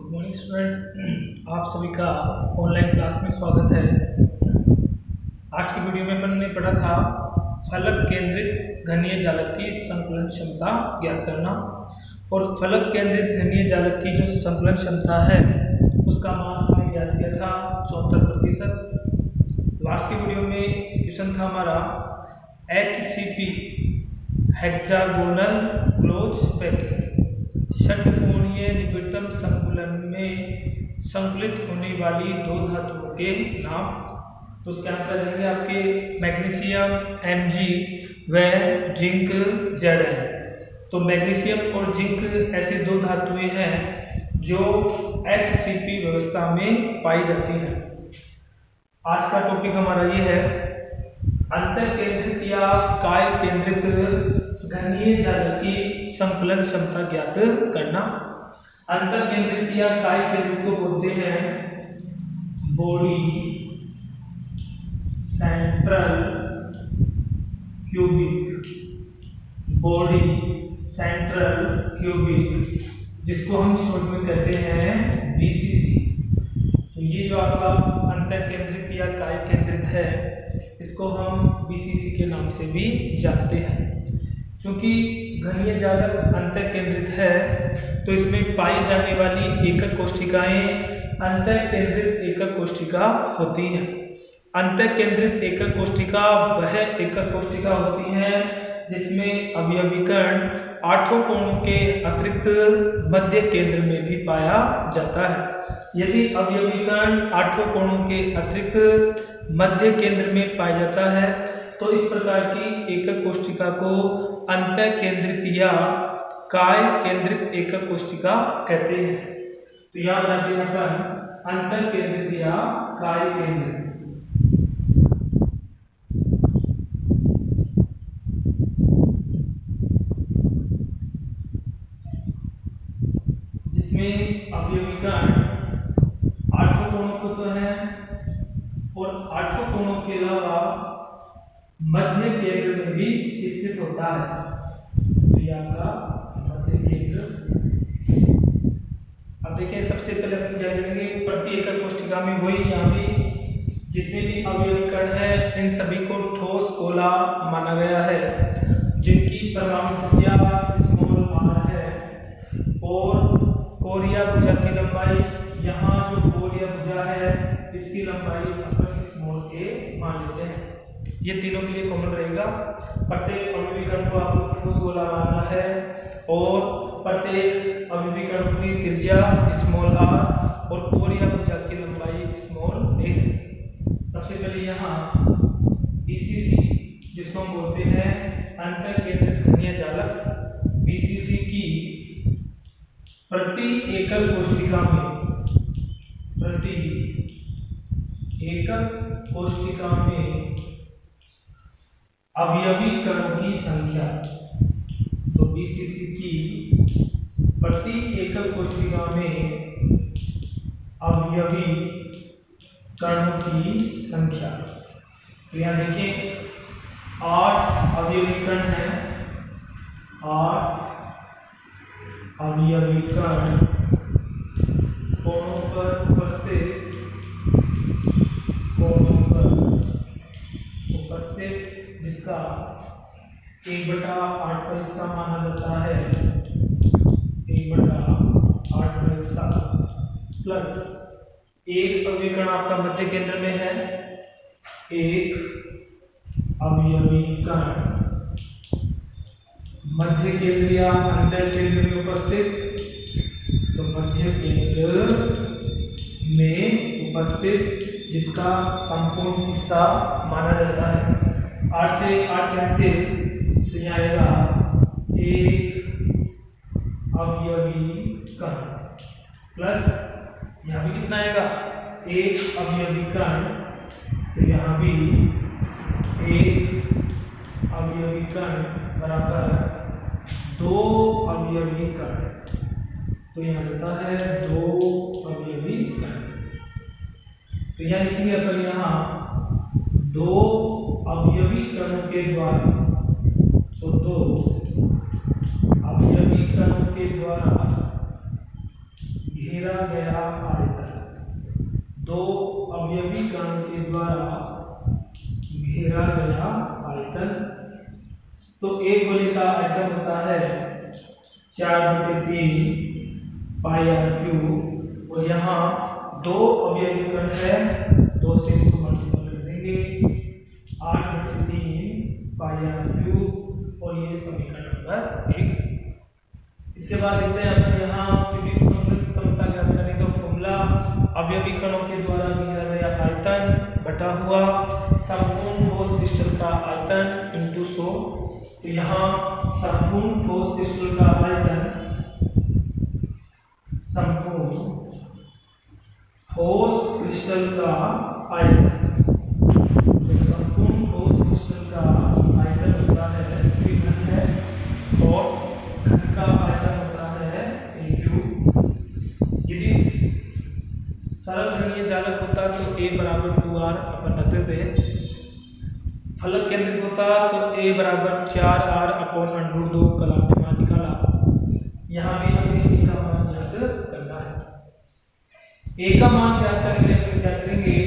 Good morning students, आप सभी का ऑनलाइन क्लास में स्वागत है। आज की वीडियो में अपन ने पढ़ा था फलक केंद्रित घनीय जालक की संकलन क्षमता ज्ञात करना। और फलक केंद्रित घनीय जालक की जो संकलन क्षमता है उसका मान हमने ज्ञात किया था 74%। लास्ट की वीडियो में क्वेश्चन था हमारा HCP हेक्सागोनल क्लोज पैकेट षटकोणीय निकटतम संकुलन में संकलित होने वाली दो धातुओं के नाम। तो उसके आंसर रहेंगे आपके मैग्नीशियम Mg व जिंक Zn। तो मैग्नीशियम और जिंक ऐसी दो धातुएं हैं जो HCP व्यवस्था में पाई जाती हैं। आज का टॉपिक हमारा ये है अंतर केंद्रित या काय केंद्रित घनीय जालक की संकलन क्षमता ज्ञात करना। अंतर केंद्रित या काय केंद्रित को बोलते हैं body central cubic, body central cubic, जिसको हम शॉर्ट में कहते हैं BCC। तो ये जो आपका अंतर केंद्रित या काय केंद्रित है इसको हम BCC के नाम से भी जानते हैं। क्योंकि घनीय जालक अंतर केंद्रित है तो इसमें पाई जाने वाली एकक कोशिकाएं अंतर केंद्रित एकक कोशिका होती हैं। अंतर केंद्रित एकक कोशिका वह एकक कोशिका होती है जिसमें अवयवीकरण आठों कोणों के अतिरिक्त मध्य केंद्र में भी पाया जाता है। यदि अवयवीकरण आठों कोणों के अतिरिक्त मध्य केंद्र में पाया जाता है तो इस प्रकार की एकक कोशिका को अंतर केंद्रित या काय केंद्रित एकक कोशिका कहते हैं। तो याद रखिए अपन अंतर केंद्रित या काय केंद्रित। जिसमें अवयवीकरण आठों कोणों को तो है और आठों कोणों के अलावा मध्य केंद्र में भी स्थित होता है। तो यह आपका मध्य केंद्र। अब देखिए सबसे पहले अपन क्या करेंगे, प्रति एकक कोशिका में वही यहाँ भी जितने भी अवयवीकरण है इन सभी को ठोस गोला माना गया है जिनकी परमाणु त्रिज्या r है और कोरिया भुजा की लंबाई, यहाँ जो कोरिया भुजा है इसकी लंबाई अपन a मान लेते हैं। ये तीनों के लिए कॉमन रहेगा। प्रत्येक अवयवीकरण को आपको ठोस गोला मानना है और प्रत्येक अवयवीकरण की त्रिज्या r और कोरिया भुजा की लंबाई a है। सबसे पहले यहाँ BCC जिसको हम बोलते हैं अंतर केंद्रित घनीय जालक, BCC की प्रति एकक कोशिका में अवयवी कणों की संख्या। तो BCC की प्रति एकक कोशिका में अवयवी कणों की संख्या। तो यहाँ देखिए 8 अवयवी कण हैं, 8 अवयवी कण कोणों पर उपस्थित जिसका 1/8 का हिस्सा माना जाता है, 1/8 का हिस्सा प्लस एक अवयवीकरण आपका मध्य केंद्र में है, एक अवयवीकरण मध्य केंद्र या अंतर केंद्र में उपस्थित। तो मध्य केंद्र में उपस्थित जिसका संपूर्ण हिस्सा माना जाता है। 8 से 8 कैंसिल तो यहाँ आएगा एक अवयवी कण प्लस यहाँ भी कितना आएगा एक अवयवी कण। तो यहाँ भी एक अवयवी कण बराबर 2 अवयवी कण। तो यहाँ होता है 2 अवयवी कण। तो यहाँ लिखेंगे अपन यहाँ 2 अवयवी कणों के द्वारा, तो 2 अवयवी कणों के द्वारा घेरा गया आयतन, दो अवयवी कण के द्वारा घेरा गया आयतन। तो एक गोले का आयतन होता है 4/3 पाई आर क्यूब, और यहाँ दो अवयवी कण है, 2 से इसको मल्टीपल कर देंगे 8/3 पाई आर क्यूब, और ये समीकरण नंबर 1। इसके बाद देखते हैं अपन यहाँ समता ज्ञात करने का फॉर्मूला, अवयवी कणों के द्वारा घेरा गया आयतन बटा हुआ संपूर्ण ठोस क्रिस्टल का आयतन इंटू 100। तो यहाँ संपूर्ण ठोस क्रिस्टल का आयतन, संपूर्ण ठोस क्रिस्टल का आयतन, संपूर्ण ठोस क्रिस्टल का आयतन होता है घन है, और घन का आयतन होता है a क्यूब। यदि सरल घनीय जालक होता तो a बराबर 2r अपन रखते थे, फलक केंद्रित होता तो a बराबर 4r अपॉन √2 कल आपने मान निकाला। यहाँ भी हमें a का मान ज्ञात करना है। a का मान ज्ञात करने के लिए क्या करेंगे,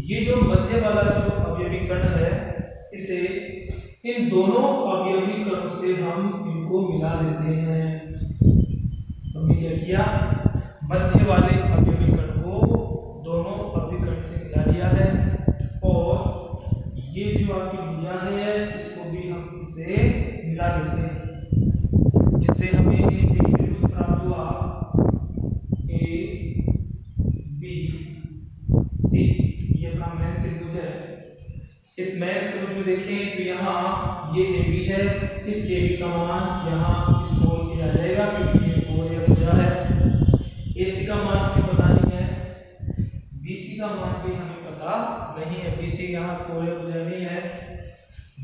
ये जो मध्य वाला जो अवयवी कण है, इसे इन दोनों अवयवी कणों से हम इनको मिला देते हैं। हमने क्या किया, मध्य वाले अवयवी कण को दोनों अवयवी कण से मिला दिया है, और ये जो आपकी भुजा है इसको भी हम इससे मिला देते हैं, जिससे हमें एक त्रिभुज प्राप्त हुआ ए बी सी। ये अपना मैन त्रिभुज है। इस मैन त्रिभुज में देखें तो यहाँ ये ए बी है, इस ए बी का मान यहाँ स्मॉल ए आ जाएगा क्योंकि ये कोणीय भुजा है। ए सी का मान हमें पता नहीं है, बी सी का मान भी हमें पता नहीं है, बी सी यहाँ कोणीय भुजा नहीं है।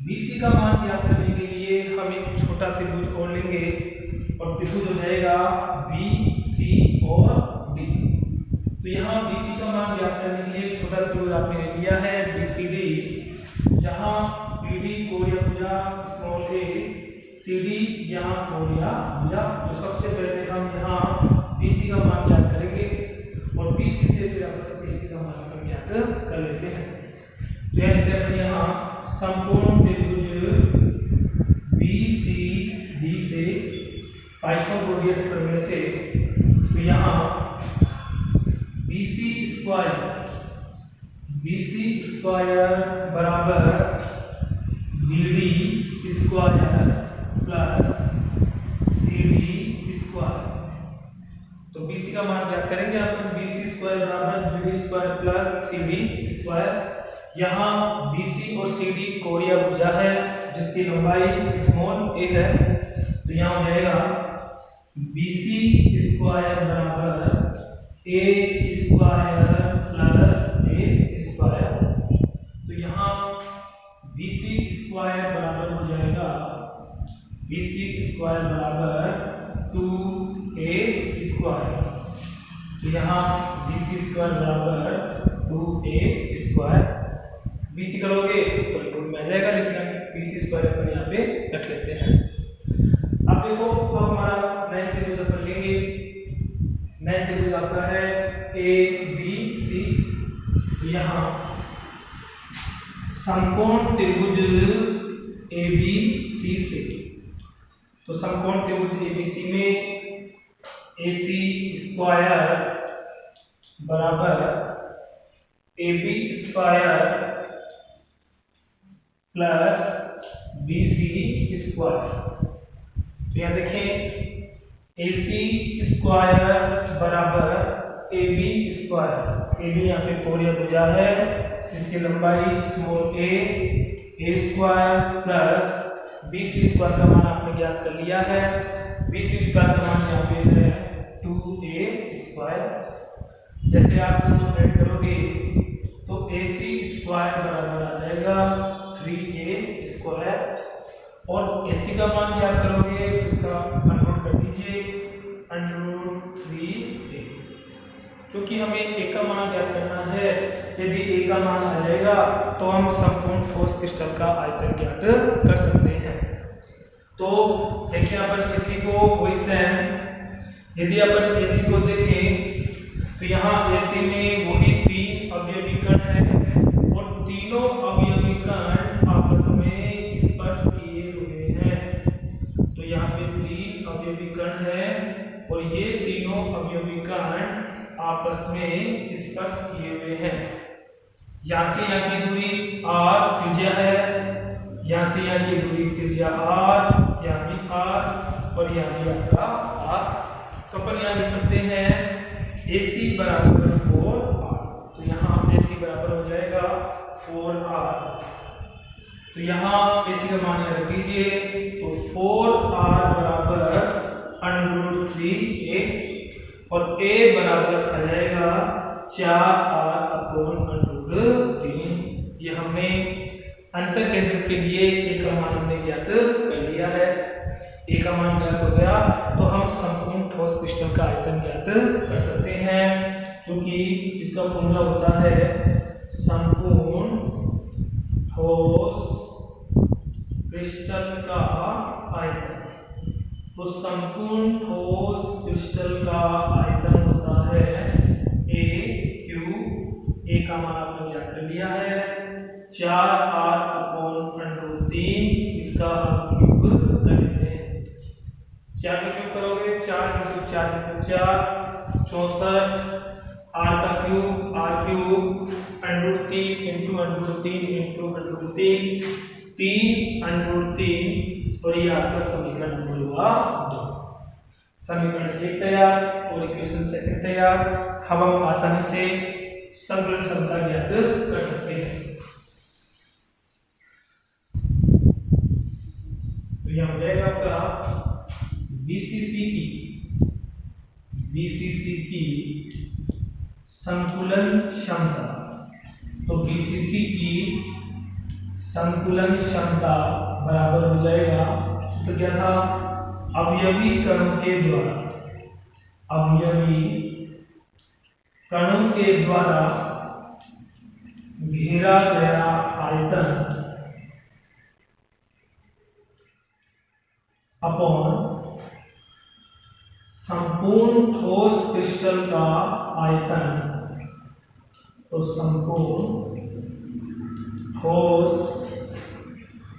बी सी का मान ज्ञात करने के लिए हम एक छोटा त्रिभुज और लेंगे, और त्रिभुज हो जाएगा बी सी और डी। तो यहाँ बी सी का मान ज्ञात करने के लिए एक छोटा त्रिभुज आपने ले लिया है बी सी डी, जहाँ बी डी कोणीय भुजा स्मॉल ए, सी डी यहाँ कोणीय भुजा। तो सबसे पहले हम यहाँ बी सी का मान ज्ञात करेंगे, और बी सी से फिर अपन बी सी का मान अपन ज्ञात कर लेते हैं। तो यहाँ संपूर्ण त्रिभुज बी सी डी से पाइथागोरस प्रमेय से, तो यहाँ बी सी स्क्वायर बराबर B D square plus C D square. तो बी सी का मान ज्ञात करेंगे अपन, बी सी स्क्वायर बराबर B D square plus C D square. यहाँ बी सी और सी डी कोणीय भुजा है जिसकी लंबाई स्मॉल ए है, तो यहाँ हो जाएगा बी सी स्क्वायर बराबर ए स्क्वायर प्लस ए स्क्वायर। तो यहाँ बी सी स्क्वायर बराबर हो जाएगा, बी सी स्क्वायर बराबर 2a स्क्वायर। तो यहाँ बी सी स्क्वायर बराबर 2a स्क्वायर। बी सी करोगे तो रूट में आ जाएगा, लेकिन हम बी सी स्क्वायर अपन यहाँ पे रख लेते हैं। अब देखो, अब हमारा नया त्रिभुज अपन लेंगे। नया त्रिभुज आपका है ए बी सी। यहाँ समकोण त्रिभुज ए बी सी से, तो समकोण त्रिभुज ए बी सी में ए सी स्क्वायर बराबर A B square plus B C square. तो यहाँ देखें ए सी स्क्वायर बराबर A B square. A B यहाँ पे कोणीय भुजा है जिसकी लंबाई small A square plus B C square का मान आपने ज्ञात कर लिया है। बी सी स्क्वायर का मान यहाँ पे है 2a स्क्वायर। जैसे आप इसको ऐड करोगे तो ए सी स्क्वायर बराबर आ जाएगा 3a स्क्वायर, और ए सी का मान ज्ञात करोगे उसका अंडर कर दीजिए √3a, क्योंकि हमें ए का मान ज्ञात करना है। यदि ए का मान आ जाएगा तो हम संपूर्ण ठोस क्रिस्टल का आयतन ज्ञात कर सकते हैं। तो देखिए अपन इसी को क्वेश्चन, यदि अपन इसी को देखें तो यहाँ AC में वही 3 अवयवी कण है और तीनों अवयवी कण आपस में स्पर्श किए हुए हैं। तो यहाँ पे 3 अवयवी कण है और ये तीनों अवयवी कण आपस में स्पर्श किए हुए हैं। यहाँ से यहाँ की दूरी r त्रिज्या है, यहाँ से यहाँ की दूरी त्रिज्या r, यहाँ भी r और यहाँ भी आपका r। तो अपन यहाँ लिख सकते हैं AC बराबर 4r। तो यहाँ AC बराबर हो जाएगा 4r। तो यहाँ AC का मान रख दीजिए, तो 4r बराबर √3a और a बराबर आ जाएगा 4r/√3। ये हमने अंतर केंद्र के लिए a का मान हमने ज्ञात कर लिया है। a का मान ज्ञात हो गया तो हम संपूर्ण ठोस क्रिस्टल का आयतन ज्ञात कर सकते हैं, क्योंकि इसका फॉर्मूला होता है संपूर्ण ठोस क्रिस्टल का आयतन। तो संपूर्ण ठोस क्रिस्टल का आयतन होता है A का मान आपने ज्ञात कर लिया है 4r/√3। इसका हम क्यूब कर लेते हैं। 4 का क्यूब करोगे 4 × 4 × 4 64, r का क्यूब √3 × √3 3 और ये आपका समीकरण नंबर हुआ 2। समीकरण 1 तैयार और इक्वेशन सेकंड तैयार। हम आसानी से संकलन क्षमता ज्ञात कर सकते हैं। तो यहां हो जाएगा आपका BCC की संकुलन क्षमता। तो BCC की संकुलन क्षमता बराबर हो जाएगा, तो क्या था, अवयवी कणों के द्वारा घेरा गया आयतन अपॉन संपूर्ण ठोस क्रिस्टल का आयतन। तो संपूर्ण ठोस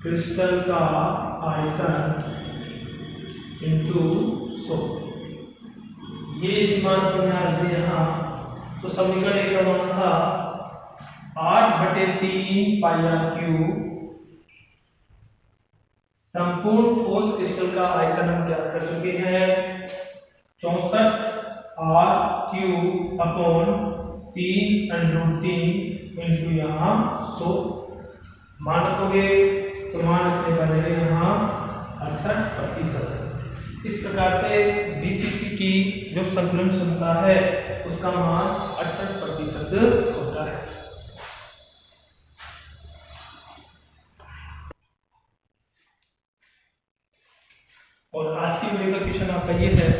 क्रिस्टल का आयतन इंटू 100। ये मान हमने यहाँ, तो समीकरण 1 का मान था 8/3 πr3। संपूर्ण ठोस क्रिस्टल का आयतन हम ज्ञात कर चुके हैं 64r³ इंटू यहाँ 100। मान रखोगे तो मान रखने का रहेगा यहाँ 68%। इस प्रकार से BCC की जो संकुलन क्षमता है उसका मान 68% होता है। और आज की वीडियो का क्वेश्चन आपका ये है,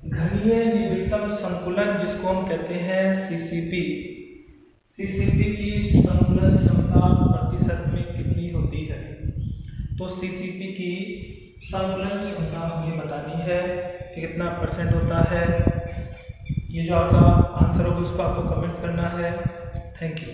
घनीय निविड़तम संकुलन जिसको हम कहते हैं CCP की संकुलन क्षमता प्रतिशत में कितनी होती है। तो CCP की संकुलन क्षमता हमें बतानी है कि कितना % होता है। ये जो आपका आंसर होगा उसको आपको कमेंट्स करना है। Thank you.